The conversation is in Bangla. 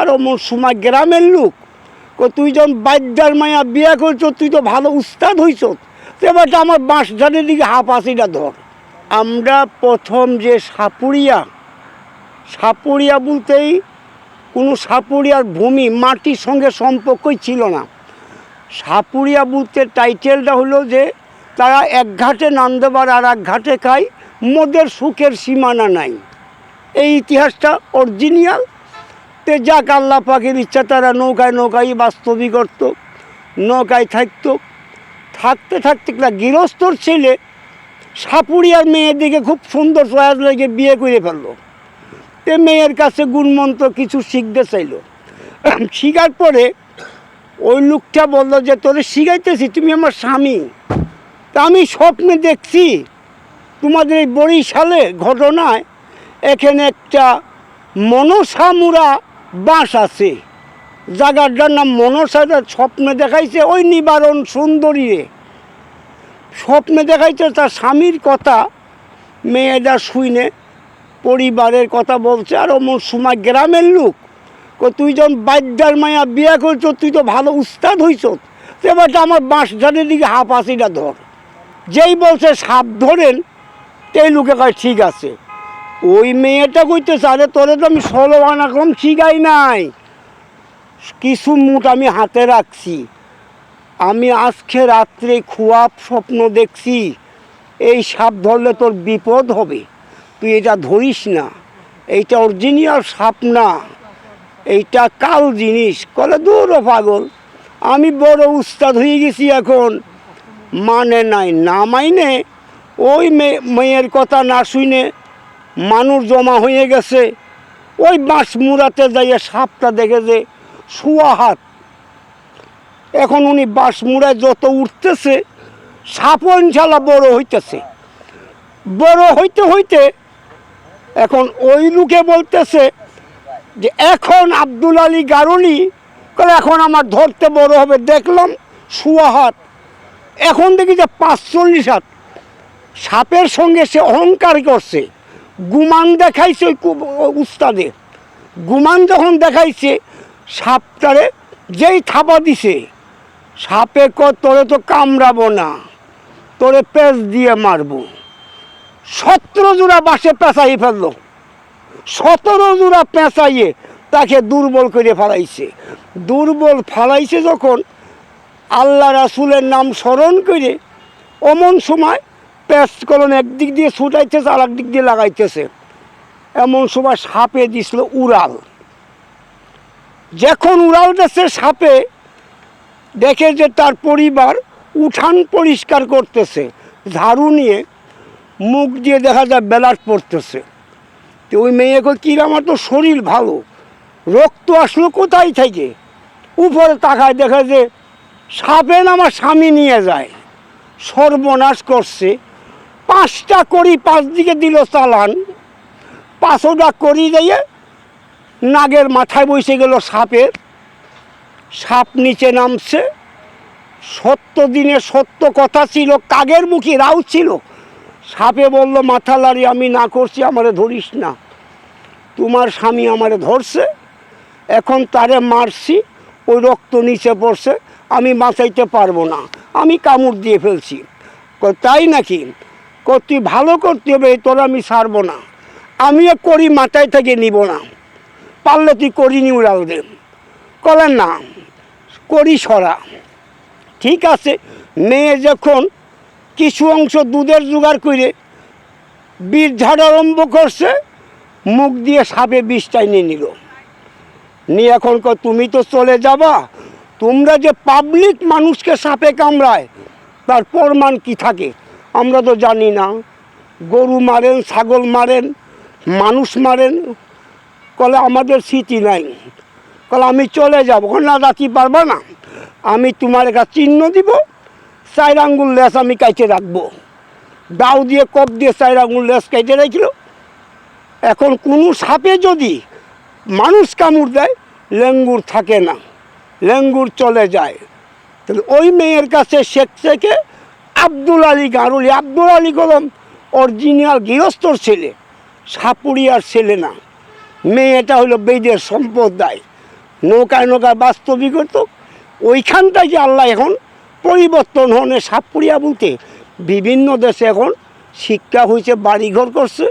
আর অমন সময় গ্রামের লোক তুই যখন বাদ্যার মায়া বিয়া করছ তুই তো ভালো উস্তাদ হইছ, তো এবারটা আমার বাঁশঝাড়ের দিকে হাফ আসিটা ধর। আমরা প্রথম যে সাপুরিয়া বলতেই কোনো সাপুরিয়ার ভূমি মাটির সঙ্গে সম্পর্কই ছিল না। সাপুরিয়া বলতে টাইটেলটা হলো যে তারা এক ঘাটে নান দেবার আর এক ঘাটে খায়, মোদের সুখের সীমানা নাই। এই ইতিহাসটা অরিজিনাল। তে যাক আল্লাহ পাকের ইচ্ছা, তারা নৌকায় বাস্তবই করত, নৌকায় থাকতে একটা গৃহস্থর ছেলে সাপুরিয়ার মেয়ের দিকে খুব সুন্দর চয়েস লেগে বিয়ে করে ফেললো। তে মেয়ের কাছে গুণমন্ত্র কিছু শিখতে চাইল। শিখার পরে ওই লোকটা বললো যে তোরে শিখাইতেছি, তুমি আমার স্বামী। তা আমি স্বপ্নে দেখছি তোমাদের এই বরিশালে ঘটনায় এখানে একটা মনসামুরা বাঁশ আছে, জায়গাটার নাম মনসা। স্বপ্নে দেখাইছে ওই নিবারণ সুন্দরীরে, স্বপ্নে দেখাইছে তার স্বামীর কথা। মেয়েটা শুইনে পরিবারের কথা বলছে, আর অমন সময় গ্রামের লোক তুই যখন বাদ্যার মায়া বিয়া করছ তুই তো ভালো উস্তাদ হইছ, তো এবারটা আমার বাঁশঝাড়ের দিকে হাফ আসিটা ধর। যেই বলছে সাপ ধরেন, এই লোকে কয় ঠিক আছে। ওই মেয়েটা কইতেছে আরে তোরে তো আমি 16 আনা কম শিখাই নাই, কিছু মুঠ আমি হাতে রাখছি। আমি আজকে রাত্রে খুয়াব স্বপ্ন দেখছি, এই সাপ ধরলে তোর বিপদ হবে, তুই এটা ধরিস না, এইটা অরিজিনাল সাপ না, এইটা কাল জিনিস। কলে দূর পাগল, আমি বড় উস্তাদ হয়ে গেছি এখন। মানে নাই, না মাইনে ওই মেয়ের কথা না শুনে মানুষ জমা হয়ে গেছে। ওই বাঁশ মুড়াতে যাইয়ে সাপটা দেখে যে শুয়া হাত। এখন উনি বাঁশ মুড়ায় যত উঠতেছে সাপও ইনশাল্লাহ বড় হইতেছে। বড় হইতে এখন ওই লোকে বলতেছে যে এখন আব্দুল আলী গারুলি করে এখন আমার ধরতে বড় হবে। দেখলাম শুয়া হাত, এখন দেখি যে 45 হাত। সাপের সঙ্গে সে অহংকার করছে, গুমান দেখাইছে। ওই উস্তাদে গুমান যখন দেখাইছে সাপটারে যেই থাবা দিছে, সাপে তোরে তো কামড়াবো না, তোরে পেঁচ দিয়ে মারবো। 17 জোড়া বাঁশে পেঁচাই ফেললো, 17 জোড়া পেঁচাইয়ে তাকে দুর্বল করে ফেলাইছে। দুর্বল ফেলাইছে যখন আল্লাহ রাসুলের নাম স্মরণ করে অমন সময় পেঁচ কলন একদিক দিয়ে ছুটাইতেছে আর একদিক দিয়ে লাগাইতেছে। এমন সময় সাপে দিছিল উড়াল। যখন উড়াল দিচ্ছে সাপে দেখে যে তার পরিবার উঠান পরিষ্কার করতেছে, ঝাড়ু নিয়ে মুখ দিয়ে দেখা যায় ব্লাড পড়তেছে। তো ওই মেয়েকে কি আমার তো শরীর ভালো, রক্ত আসলো কোথায় থেকে? উপরে তাকায় দেখে যে সাপে আমার স্বামী নিয়ে যায়। সর্বনাশ করছে। 5টা করি 5 দিকে দিল চালান, 5টা করি দিয়ে নাগের মাথায় বসে গেল সাপের। সাপ নিচে নামছে। 70 দিনে 70 কথা ছিল, কাগের মুখী রাউ ছিল। সাপে বলল মাথা লাড়ি আমি না করছি, আমারে ধরিস না, তোমার স্বামী আমারে ধরছে, এখন তারে মারছি, ওই রক্ত নিচে পড়ছে, আমি বাঁচাইতে পারবো না, আমি কামড় দিয়ে ফেলছি। তাই নাকি? তুই ভালো করতে হবে, তোর আমি ছাড়বো না, আমি করি মাথায় থেকে নিব না, পারলে তুই করিনি উড়াল দে। কলেন না, করি সরা। ঠিক আছে। মেয়ে যখন কিছু অংশ দুধের জোগাড় করে বিষ ঝাড় আরম্ভ করছে, মুখ দিয়ে সাপে বিষটাই নিয়ে নিল। নিয়ে এখন তুমি তো চলে যাবা, তোমরা যে পাবলিক মানুষকে সাপে কামড়ায় তার প্রমাণ কি থাকে আমরা তো জানি না। গরু মারেন, ছাগল মারেন, মানুষ মারেন। কলে আমাদের স্মৃতি নাই। কলে আমি চলে যাবো। না রাখি পারবা না, আমি তোমার কাছে চিহ্ন দিব, 4 আঙ্গুল লেস আমি কাইটে রাখবো। দাও দিয়ে কপ দিয়ে 4 আঙ্গুল লেস কাইটে রাখল। এখন কোনো সাপে যদি মানুষ কামড় দেয়, লেঙ্গুর থাকে না, লেঙ্গুর চলে যায়। তাহলে ওই মেয়ের কাছে শেখে আব্দুল আলী গারুলি। আব্দুল আলী কলম অরিজিনাল গৃহস্থর ছেলে, সাপুরিয়ার ছেলে না। মেয়েটা হলো বেদের সম্প্রদায়। নৌকায় নৌকায় বাস্তবিক হতো। ওইখানটায় যে আল্লাহ এখন পরিবর্তন হনে সাপুরিয়া বলতে বিভিন্ন দেশে এখন শিক্ষা হয়েছে, বাড়িঘর করছে,